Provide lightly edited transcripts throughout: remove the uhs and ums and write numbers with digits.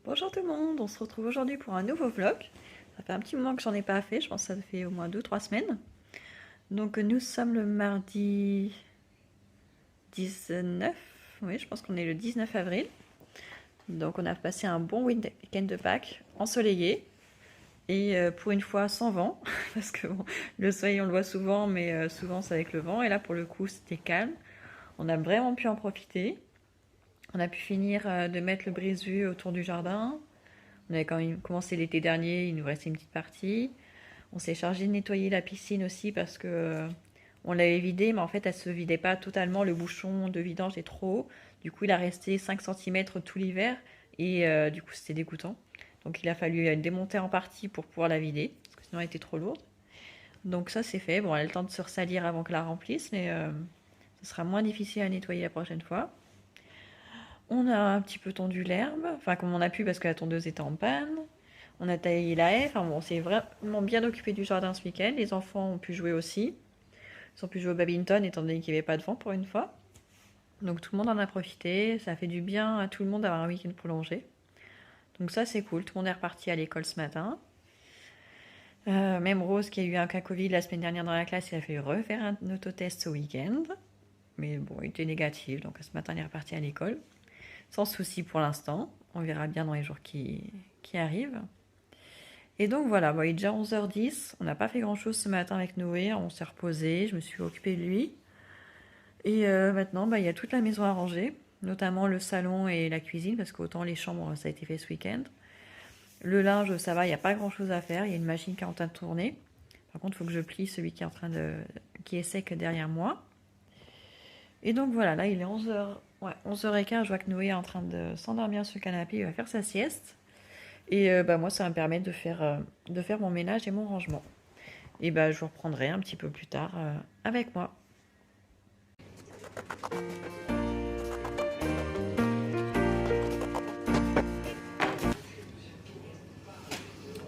Bonjour tout le monde, on se retrouve aujourd'hui pour un nouveau vlog. Ça fait un petit moment que j'en ai pas fait, je pense que ça fait au moins 2-3 semaines. Donc nous sommes le mardi 19, oui je pense qu'on est le 19 avril. Donc on a passé un bon week-end de Pâques, ensoleillé, et pour une fois sans vent, parce que bon, le soleil on le voit souvent, mais souvent c'est avec le vent, et là pour le coup c'était calme. On a vraiment pu en profiter. On a pu finir de mettre le brise-vue autour du jardin. On avait quand même commencé l'été dernier, il nous restait une petite partie. On s'est chargé de nettoyer la piscine aussi parce que on l'avait vidée, mais en fait elle se vidait pas totalement. Le bouchon de vidange est trop haut. Du coup, il a resté 5 cm tout l'hiver et du coup, c'était dégoûtant. Donc, il a fallu la démonter en partie pour pouvoir la vider parce que sinon elle était trop lourde. Donc, ça c'est fait. Bon, elle a le temps de se ressalir avant que la remplisse, mais ce sera moins difficile à nettoyer la prochaine fois. On a un petit peu tondu l'herbe, enfin comme on a pu parce que la tondeuse était en panne. On a taillé la haie, enfin bon, on s'est vraiment bien occupé du jardin ce week-end. Les enfants ont pu jouer aussi. Ils ont pu jouer au badminton étant donné qu'il n'y avait pas de vent pour une fois. Donc tout le monde en a profité, ça a fait du bien à tout le monde d'avoir un week-end prolongé. Donc ça c'est cool, tout le monde est reparti à l'école ce matin. Même Rose qui a eu un cas Covid la semaine dernière dans la classe, il a fait refaire un autotest ce week-end. Mais bon, il était négatif, donc ce matin il est reparti à l'école. Sans souci pour l'instant, on verra bien dans les jours qui arrivent. Et donc voilà, bon, il est déjà 11h10, on n'a pas fait grand chose ce matin avec Noé, on s'est reposé, je me suis occupée de lui. Et maintenant, il y a toute la maison à ranger, notamment le salon et la cuisine, parce qu'autant les chambres, ça a été fait ce week-end. Le linge, ça va, il n'y a pas grand chose à faire, il y a une machine qui est en train de tourner. Par contre, il faut que je plie celui qui est sec derrière moi. Et donc voilà, là il est 11h, ouais, 11h15, je vois que Noé est en train de s'endormir sur le canapé, il va faire sa sieste. Et moi, ça va me permettre de faire mon ménage et mon rangement. Et je vous reprendrai un petit peu plus tard avec moi.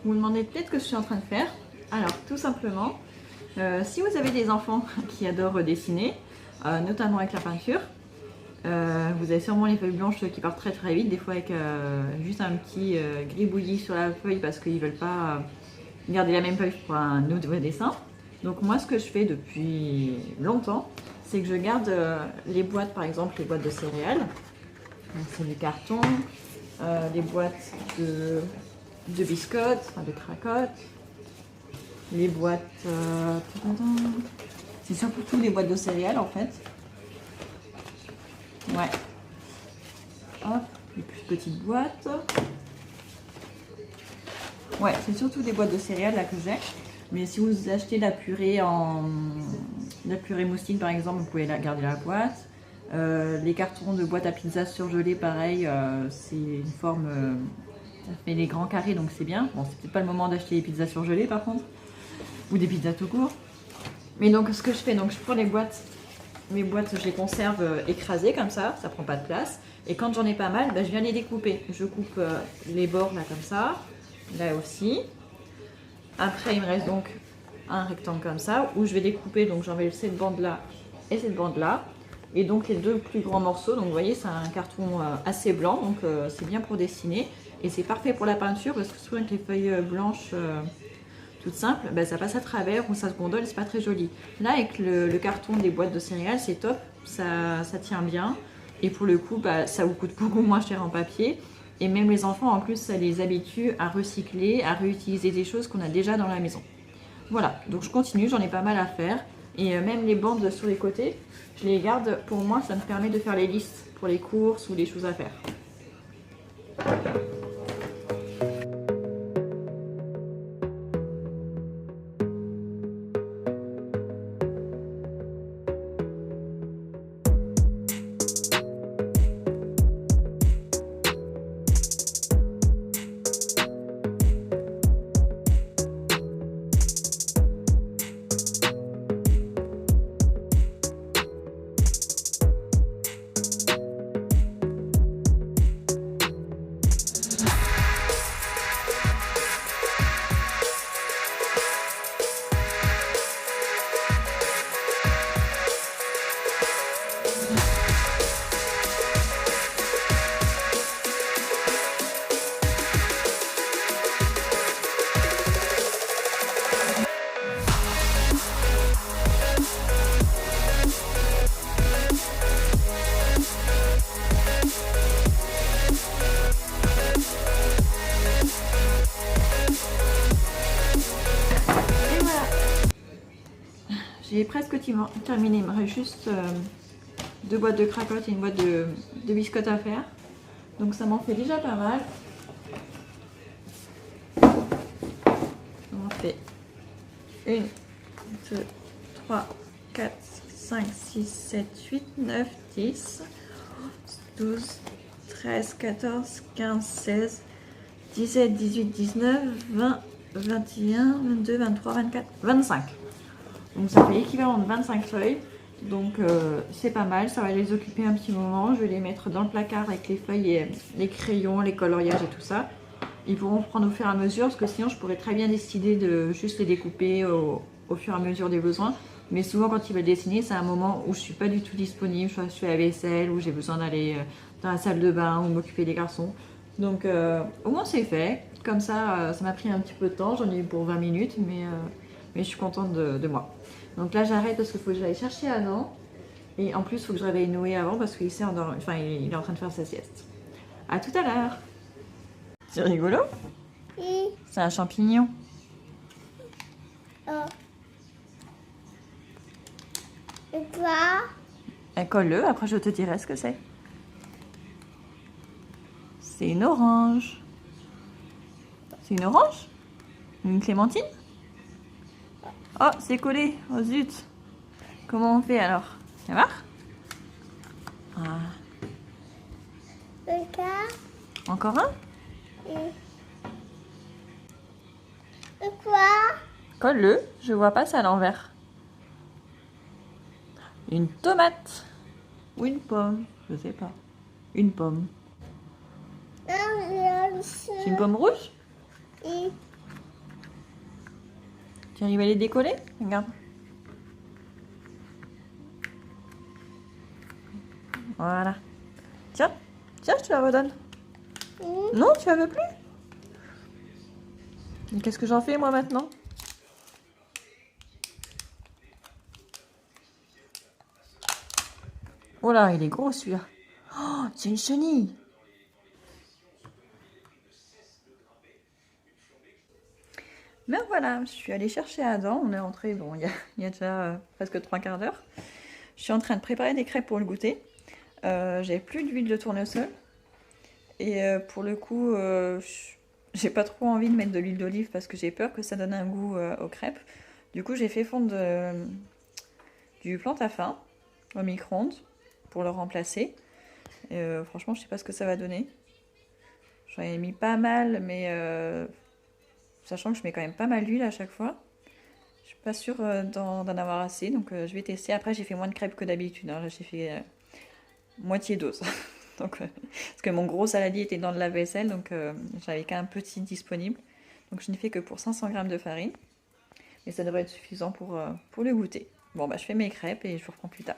Vous vous demandez peut-être ce que je suis en train de faire. Alors, tout simplement, si vous avez des enfants qui adorent dessiner, notamment avec la peinture, vous avez sûrement les feuilles blanches qui partent très très vite, des fois avec juste un petit gribouillis sur la feuille parce qu'ils ne veulent pas garder la même feuille pour un nouveau dessin. Donc moi ce que je fais depuis longtemps, c'est que je garde les boîtes, par exemple les boîtes de céréales, c'est du carton, les boîtes de biscottes, enfin de cracottes, les boîtes, c'est surtout les boîtes de céréales en fait. Ouais. Hop, les plus petites boîtes. Ouais, c'est surtout des boîtes de céréales là que j'ai. Mais si vous achetez la purée mousseline par exemple, vous pouvez garder la boîte. Les cartons de boîte à pizza surgelés, pareil, c'est une forme, ça fait les grands carrés donc c'est bien. Bon, c'est peut-être pas le moment d'acheter les pizzas surgelées par contre, ou des pizzas tout court. Mais donc ce que je fais, donc je prends mes boîtes, je les conserve écrasées comme ça prend pas de place. Et quand j'en ai pas mal, je viens les découper. Je coupe les bords là comme ça, là aussi. Après il me reste donc un rectangle comme ça où je vais découper, donc j'enlève cette bande là et cette bande là. Et donc les deux plus grands morceaux, donc vous voyez c'est un carton assez blanc, donc c'est bien pour dessiner. Et c'est parfait pour la peinture parce que souvent avec les feuilles blanches toutes simples, ça passe à travers ou ça se gondole, c'est pas très joli. Là avec le carton des boîtes de céréales, c'est top, ça tient bien. Et pour le coup, ça vous coûte beaucoup moins cher en papier. Et même les enfants, en plus, ça les habitue à recycler, à réutiliser des choses qu'on a déjà dans la maison. Voilà, donc je continue, j'en ai pas mal à faire. Et même les bandes sur les côtés, je les garde pour moi, ça me permet de faire les listes pour les courses ou les choses à faire. J'ai presque terminé. Il me reste juste 2 boîtes de cracottes et une boîte de biscottes à faire. Donc ça m'en fait déjà pas mal. On fait 1, 2, 3, 4, 5, 6, 7, 8, 9, 10, 12, 13, 14, 15, 16, 17, 18, 19, 20, 21, 22, 23, 24, 25. Donc ça fait l'équivalent de 25 feuilles. Donc c'est pas mal, ça va les occuper un petit moment. Je vais les mettre dans le placard avec les feuilles et les crayons, les coloriages et tout ça. Ils pourront prendre au fur et à mesure parce que sinon je pourrais très bien décider de juste les découper au fur et à mesure des besoins. Mais souvent quand ils veulent dessiner, c'est un moment où je suis pas du tout disponible. Soit je fais la vaisselle ou j'ai besoin d'aller dans la salle de bain ou m'occuper des garçons. Donc au moins c'est fait. Comme ça, ça m'a pris un petit peu de temps. J'en ai eu pour 20 minutes, mais je suis contente de moi. Donc là j'arrête parce qu'il faut que j'aille chercher Adam. Et en plus il faut que je réveille Noé avant parce qu'il il est en train de faire sa sieste. A tout à l'heure. C'est rigolo? Oui. C'est un champignon. Oh. Et toi? Colle-le, après je te dirai ce que c'est. C'est une orange. C'est une orange? Une clémentine? Oh, c'est collé. Oh zut. Comment on fait alors? Ça marche? Ah. Regarde. Encore un? Et quoi? Colle-le, je vois pas ça à l'envers. Une tomate. Ou une pomme, je sais pas. Une pomme. C'est une pomme rouge? Oui. Tu arrives à les décoller? Regarde. Voilà. Tiens, tiens, je te la redonne. Non, tu la veux plus? Et qu'est-ce que j'en fais moi maintenant? Oh là, il est gros celui-là. Oh, c'est une chenille. Ben voilà, je suis allée chercher Adam. On est rentré, bon, il y a déjà presque 3 quarts d'heure. Je suis en train de préparer des crêpes pour le goûter. J'ai plus d'huile de tournesol. Et pour le coup, j'ai pas trop envie de mettre de l'huile d'olive parce que j'ai peur que ça donne un goût aux crêpes. Du coup, j'ai fait fondre du plantain au micro-ondes pour le remplacer. Franchement, je sais pas ce que ça va donner. J'en ai mis pas mal, mais sachant que je mets quand même pas mal d'huile à chaque fois. Je suis pas sûre d'en avoir assez, donc je vais tester. Après, j'ai fait moins de crêpes que d'habitude. Hein. Là, j'ai fait moitié dose. Donc, parce que mon gros saladier était dans le lave-vaisselle, donc j'avais qu'un petit disponible. Donc je n'ai fait que pour 500 g de farine. Mais ça devrait être suffisant pour le goûter. Bon, bah je fais mes crêpes et je vous reprends plus tard.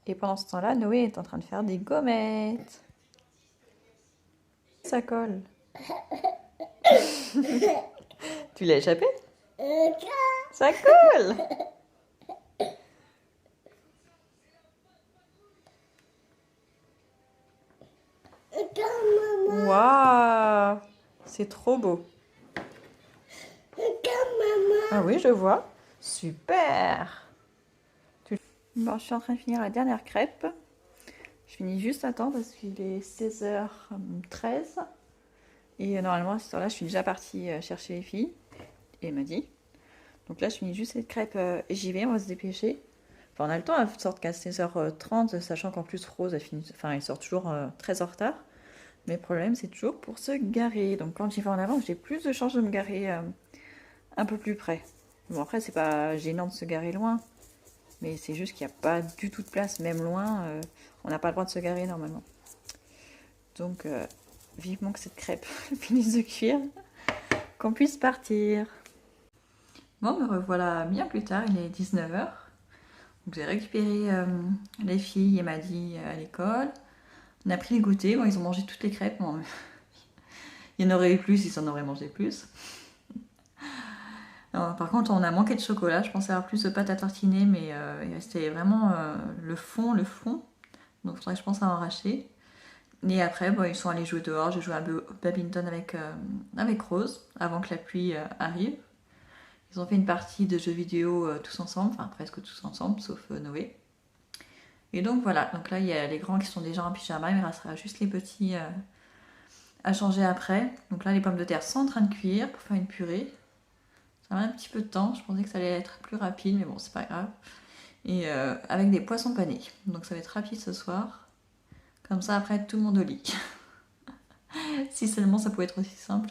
Et pendant ce temps-là, Noé est en train de faire des gommettes. Ça colle. Tu l'as échappé? Ça colle. Waouh, c'est trop beau. Ah oui, je vois. Super. Bon, je suis en train de finir la dernière crêpe. Je finis juste à temps parce qu'il est 16h13. Et normalement, à cette heure-là, je suis déjà partie chercher les filles. Et elle m'a dit. Donc là, je finis juste cette crêpe et j'y vais, on va se dépêcher. Enfin, on a le temps, elle sort qu'à 16h30, sachant qu'en plus, Rose, elle sort toujours très en retard. Mais le problème, c'est toujours pour se garer. Donc quand j'y vais en avant, j'ai plus de chances de me garer un peu plus près. Bon, après, c'est pas gênant de se garer loin. Mais c'est juste qu'il n'y a pas du tout de place, même loin. On n'a pas le droit de se garer normalement. Donc, vivement que cette crêpe finisse de cuire, qu'on puisse partir. Bon, me revoilà bien plus tard, il est 19h. Donc j'ai récupéré les filles et Maddy à l'école. On a pris les goûters, bon, ils ont mangé toutes les crêpes. Bon, il y en aurait eu plus, ils en auraient mangé plus. Alors, par contre, on a manqué de chocolat. Je pensais avoir plus de pâte à tartiner, mais il restait vraiment le fond. Donc, il faudrait que je pense à en racheter. Et après, bon, ils sont allés jouer dehors. J'ai joué à badminton avec Rose avant que la pluie arrive. Ils ont fait une partie de jeux vidéo tous ensemble, enfin presque tous ensemble, sauf Noé. Et donc voilà, donc là il y a les grands qui sont déjà en pyjama, il me restera juste les petits à changer après. Donc là les pommes de terre sont en train de cuire pour faire une purée. Ça met un petit peu de temps, je pensais que ça allait être plus rapide, mais bon c'est pas grave. Et avec des poissons panés, donc ça va être rapide ce soir. Comme ça après tout le monde au lit. Si seulement ça pouvait être aussi simple.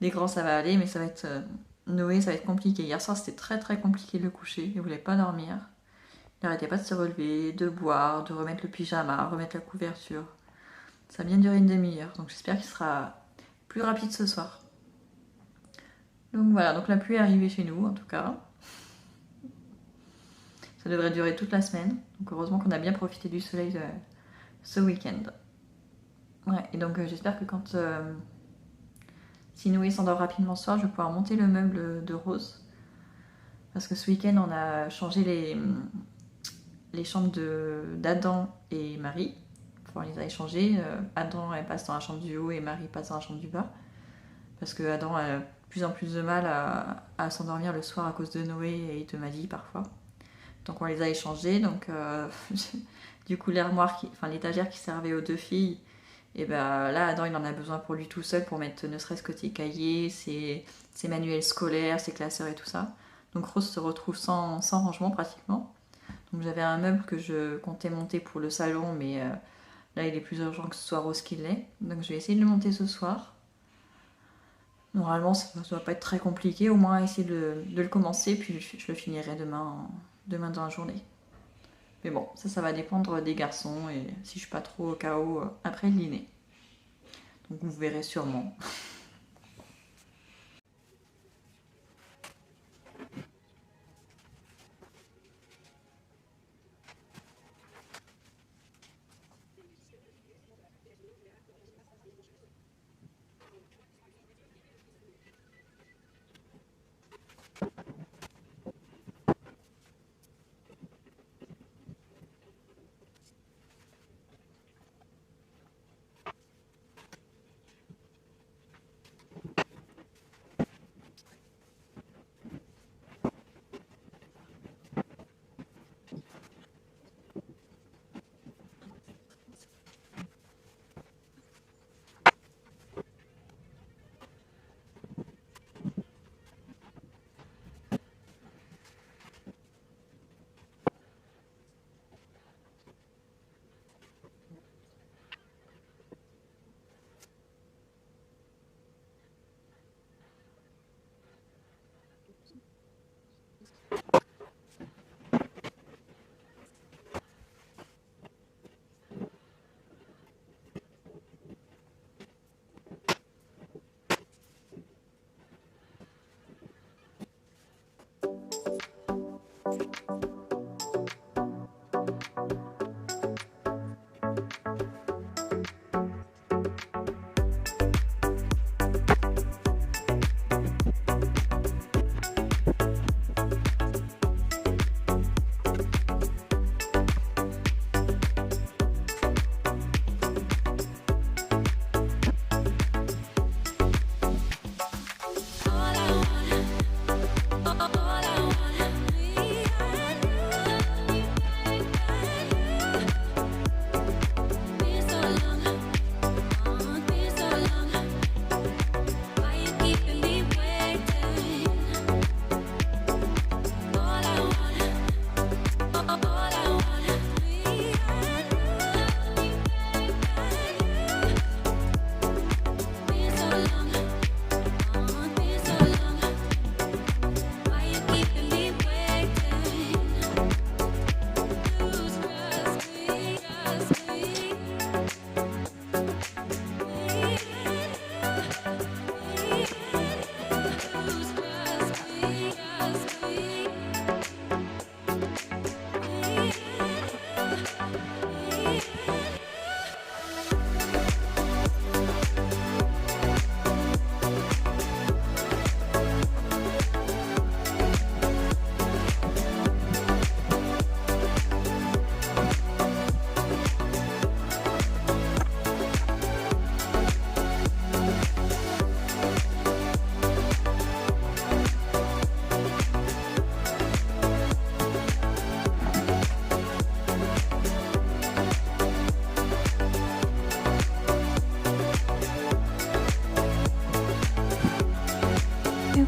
Les grands ça va aller, mais ça va être... Noé ça va être compliqué. Hier soir c'était très très compliqué de le coucher, il voulait pas dormir. Il n'arrêtait pas de se relever, de boire, de remettre le pyjama, remettre la couverture. Ça a bien duré une demi-heure, donc j'espère qu'il sera plus rapide ce soir. Donc voilà, donc la pluie est arrivée chez nous en tout cas. Ça devrait durer toute la semaine, donc heureusement qu'on a bien profité du soleil ce week-end. Ouais, et donc j'espère que quand si Noé s'endort rapidement ce soir, je vais pouvoir monter le meuble de Rose. Parce que ce week-end, on a changé les chambres d'Adam et Marie. Enfin, on les a échangées. Adam elle passe dans la chambre du haut et Marie passe dans la chambre du bas. Parce que Adam a de plus en plus de mal à s'endormir le soir à cause de Noé et de Maddy parfois. Donc on les a échangés. Donc du coup l'étagère qui servait aux deux filles, et ben là Adam il en a besoin pour lui tout seul pour mettre ne serait-ce que ses cahiers, ses manuels scolaires, ses classeurs et tout ça. Donc Rose se retrouve sans rangement pratiquement. Donc j'avais un meuble que je comptais monter pour le salon, mais là il est plus urgent que ce soit Rose qui l'ait. Donc je vais essayer de le monter ce soir. Normalement ça ne doit pas être très compliqué, au moins essayer de le commencer, puis je le finirai demain dans la journée. Mais bon, ça va dépendre des garçons et si je suis pas trop au chaos après le dîner. Donc vous verrez sûrement.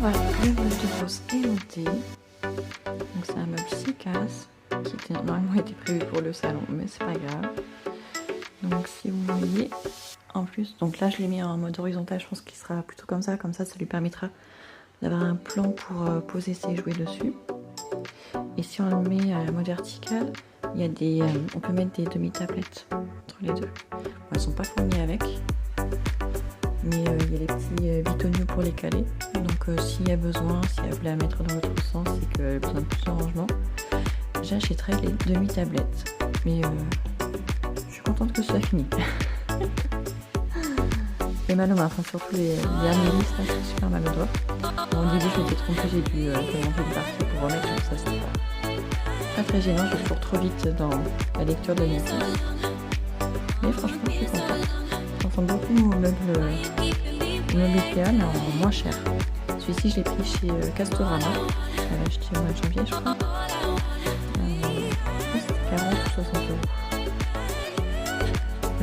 voilà, le meuble de pause est monté. Donc c'est un meuble 6 cases qui était, normalement été prévu pour le salon, mais c'est pas grave. Donc si vous voyez, en plus, donc là je l'ai mis en mode horizontal, je pense qu'il sera plutôt comme ça lui permettra d'avoir un plan pour poser ses jouets dessus. Et si on le met à mode vertical, il y a des, on peut mettre des demi-tablettes entre les deux. Bon, elles sont pas fournies avec, mais il y a les petits bitoniaux pour les caler. Donc s'il y a besoin, si elle voulait la mettre dans l'autre sens et qu'elle a besoin de plus de rangement, j'achèterai les demi-tablettes. Mais je suis contente que ce soit fini. J'ai mal aux mains, enfin, surtout les derniers listes, là, c'est super mal aux doigts. Bon, au début je m'étais trompée, j'ai dû commencer une partie pour remettre, donc ça c'était pas très gênant, je vais toujours trop vite dans la lecture de la notice. Mais franchement je suis contente. Ça ressemble beaucoup au meuble Ikea mais en moins cher. Celui-ci je l'ai pris chez Castorama, je l'avais acheté au mois de janvier je crois. C'était 40 ou 60 euros.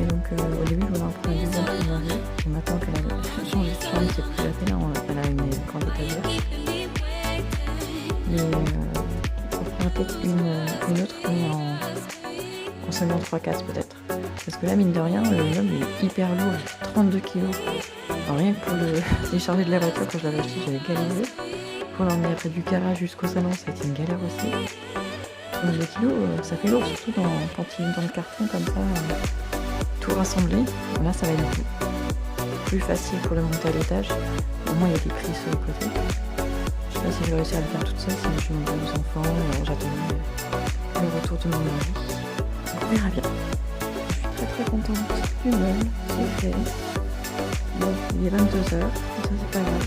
Et donc au début je voulais en prendre un deuxième pour Marie. Et maintenant qu'elle a changé de chambre, c'est plus la peine, elle a une grande étagère. Mais on fera peut-être une autre mais en seulement 3 cases peut-être. Parce que là mine de rien le meuble est hyper lourd, 32 kg. Alors, rien que pour le décharger de la voiture quand je l'avais acheté j'avais galéré. Pour l'emmener après du garage jusqu'au salon ça a été une galère aussi. 32 kg ça fait lourd, surtout quand il est dans le carton comme ça. Tout rassemblé, là ça va être plus facile pour le monter à l'étage. Au moins il y a des prises sur les côtés. Je sais pas si je vais réussir à le faire toute seule, sinon je vais monter aux enfants, j'attends le retour de mon mari. Donc on verra bien. Je suis très contente du meuble, c'est fait. Bon, il est 22h, ça c'est pas grave.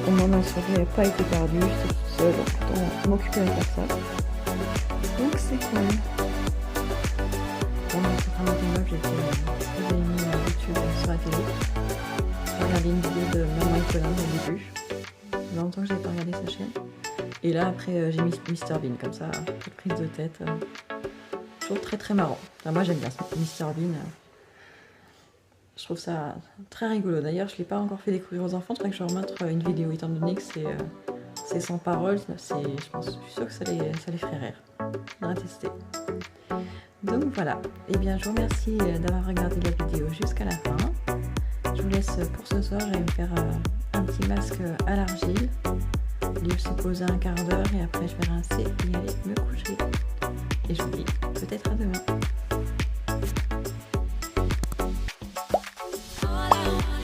Au moment de la soirée n'a pas été perdu, j'étais toute seule, pourtant m'occuper à faire ça. Donc c'est cool. Bon, c'est vraiment des meubles, j'ai mis YouTube sur la télé. J'ai regardé une vidéo de Maman et Colin au début. Ça fait longtemps que j'avais pas regardé sa chaîne. Et là, après, j'ai mis Mr Bean, comme ça, toute prise de tête. Toujours très marrant. Enfin, moi, j'aime bien Mr Bean. Je trouve ça très rigolo. D'ailleurs, je ne l'ai pas encore fait découvrir aux enfants. Il faudrait que je leur montre une vidéo, étant donné que c'est sans parole. Je suis sûre que ça les ferait rire. On va tester. Donc voilà, et bien je vous remercie d'avoir regardé la vidéo jusqu'à la fin. Je vous laisse pour ce soir, je vais me faire un petit masque à l'argile. Il se poser un quart d'heure et après je vais rincer et aller me